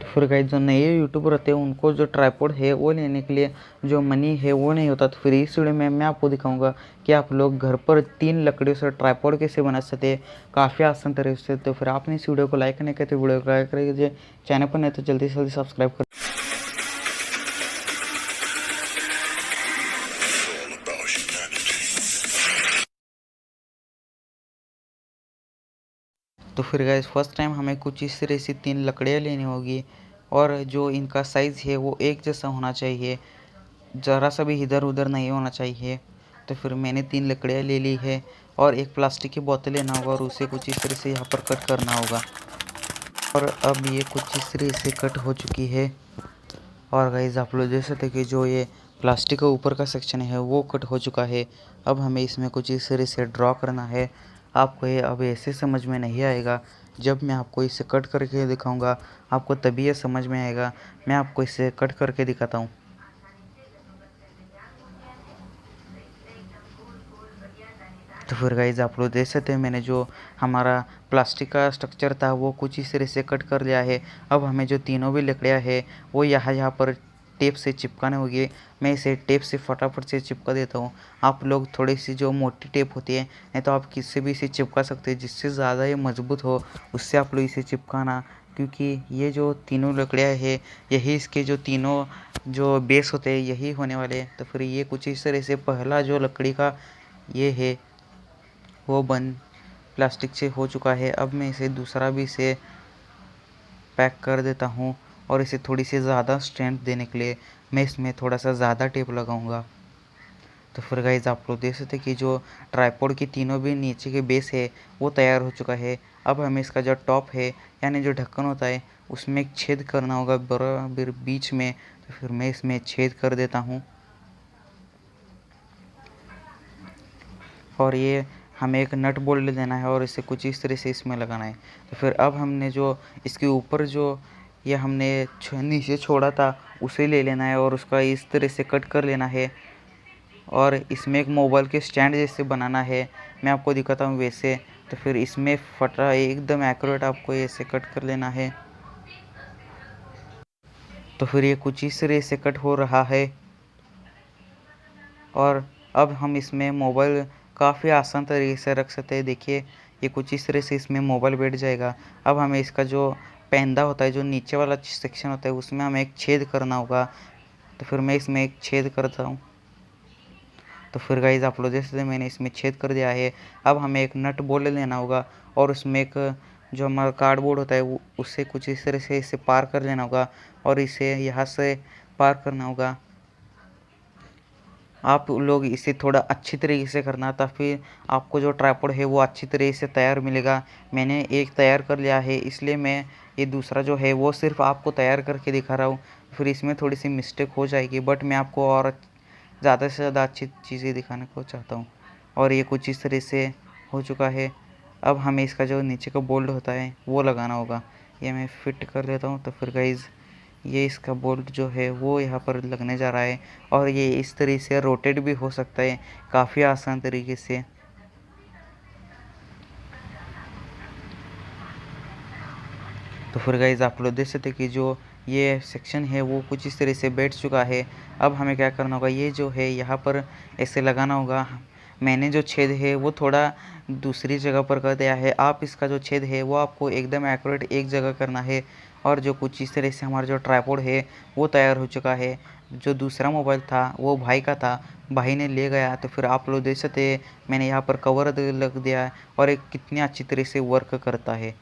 फिर गाइस जो नए यूट्यूबर होते हैं उनको जो ट्राइपॉड है वो लेने के लिए जो मनी है वो नहीं होता। तो फिर इस वीडियो में मैं आपको दिखाऊंगा कि आप लोग घर पर 3 लकड़ियों से ट्राइपॉड कैसे बना सकते हैं, काफ़ी आसान तरीके से। तो फिर आपने इस वीडियो को लाइक नहीं किया तो वीडियो को लाइक करिए, चैनल पर नहीं तो जल्दी से जल्दी सब्सक्राइब कर। तो फिर गाइस फर्स्ट टाइम हमें कुछ इस तरह से 3 लकड़ियाँ लेनी होगी और जो इनका साइज़ है वो एक जैसा होना चाहिए, ज़रा सा भी इधर उधर नहीं होना चाहिए। तो फिर मैंने 3 लकड़ियाँ ले ली है और एक प्लास्टिक की बोतल लेना होगा और उसे कुछ इस तरह से यहाँ पर कट करना होगा। और अब ये कुछ इस तरह से कट हो चुकी है। और गाइस आप लोग देख सकते हैं कि जो ये प्लास्टिक का ऊपर का सेक्शन है वो कट हो चुका है। अब हमें इसमें कुछ इस तरह से ड्रॉ करना है। आपको ये अब ऐसे समझ में नहीं आएगा, जब मैं आपको इसे कट करके दिखाऊंगा आपको तभी ये समझ में आएगा। मैं आपको इसे कट करके दिखाता हूँ। तो फिर गाइस आप लोग देख सकते हैं मैंने जो हमारा प्लास्टिक का स्ट्रक्चर था वो कुछ इस तरह से कट कर लिया है। अब हमें जो तीनों भी लकड़ियाँ है वो यहाँ पर टेप से चिपकाने होगी। मैं इसे टेप से फटाफट से चिपका देता हूँ। आप लोग थोड़ी सी जो मोटी टेप होती है नहीं तो आप किससे भी इसे चिपका सकते हैं, जिससे ज़्यादा ये मजबूत हो उससे आप लोग इसे चिपकाना, क्योंकि ये जो तीनों लकड़ियाँ है यही इसके जो तीनों जो बेस होते हैं यही होने वाले हैं। तो फिर ये कुछ इस तरह से पहला जो लकड़ी का ये है वो बन प्लास्टिक से हो चुका है। अब मैं इसे दूसरा भी इसे पैक कर देता हूँ और इसे थोड़ी सी ज़्यादा स्ट्रेंथ देने के लिए मैं इसमें थोड़ा सा ज़्यादा टेप लगाऊंगा। तो फिर गाइस आप लोग देख सकते हैं कि जो ट्राइपॉड की तीनों भी नीचे के बेस है वो तैयार हो चुका है। अब हमें इसका जो टॉप है यानी जो ढक्कन होता है उसमें एक छेद करना होगा बराबर बीच में। तो फिर मैं इसमें छेद कर देता हूँ और ये हमें एक नट बोल्ट देना है और इसे कुछ इस तरह से इसमें लगाना है। तो फिर अब हमने जो इसके ऊपर जो ये हमने नीचे छोड़ा था उसे ले लेना है और उसका इस तरह से कट कर लेना है और इसमें एक मोबाइल के स्टैंड जैसे बनाना है। मैं आपको दिखाता हूँ वैसे। तो फिर इसमें फटा एकदम एक्यूरेट आपको ऐसे कट कर लेना है। तो फिर ये कुछ इस तरह से कट हो रहा है और अब हम इसमें मोबाइल काफ़ी आसान तरीके से रख सकते हैं। देखिए ये कुछ इस तरह से इसमें मोबाइल बैठ जाएगा। अब हमें इसका जो पेंदा होता है जो नीचे वाला सेक्शन होता है उसमें हमें एक छेद करना होगा। तो फिर मैं इसमें एक छेद करता हूँ। तो फिर गाइस आप लोग देख सकते हैं मैंने इसमें छेद कर दिया है। अब हमें एक नट बोल्ट लेना होगा और उसमें एक जो हमारा कार्डबोर्ड होता है वो उससे कुछ इस तरह से इसे पार कर लेना होगा और इसे यहाँ से पार करना होगा। आप लोग इसे थोड़ा अच्छी तरीके से करना ताकि आपको जो ट्राइपॉड है वो अच्छी तरीके से तैयार मिलेगा। मैंने एक तैयार कर लिया है इसलिए मैं ये दूसरा जो है वो सिर्फ आपको तैयार करके दिखा रहा हूँ। फिर इसमें थोड़ी सी मिस्टेक हो जाएगी बट मैं आपको और ज़्यादा से ज़्यादा अच्छी चीज़ें दिखाने को चाहता हूँ। और ये कुछ इस तरह से हो चुका है। अब हमें इसका जो नीचे का बोल्ट होता है वो लगाना होगा। ये मैं फिट कर लेता हूँ। तो फिर गाइज़ ये इसका बोल्ट जो है वो यहाँ पर लगने जा रहा है और ये इस तरीके से रोटेट भी हो सकता है काफ़ी आसान तरीके से। तो फिर गाइज़ आप लोग देख सकते हैं कि जो ये सेक्शन है वो कुछ इस तरह से बैठ चुका है। अब हमें क्या करना होगा, ये जो है यहाँ पर ऐसे लगाना होगा। मैंने जो छेद है वो थोड़ा दूसरी जगह पर कर दिया है। आप इसका जो छेद है वो आपको एकदम एक्यूरेट एक जगह करना है। और जो कुछ इस तरह से हमारा जो ट्राइपॉड है वो तैयार हो चुका है। जो दूसरा मोबाइल था वो भाई का था, भाई ने ले गया। तो फिर आप लोग देख सकते हैं मैंने यहाँ पर कवर लग दिया है और एक कितनी अच्छी तरह से वर्क करता है।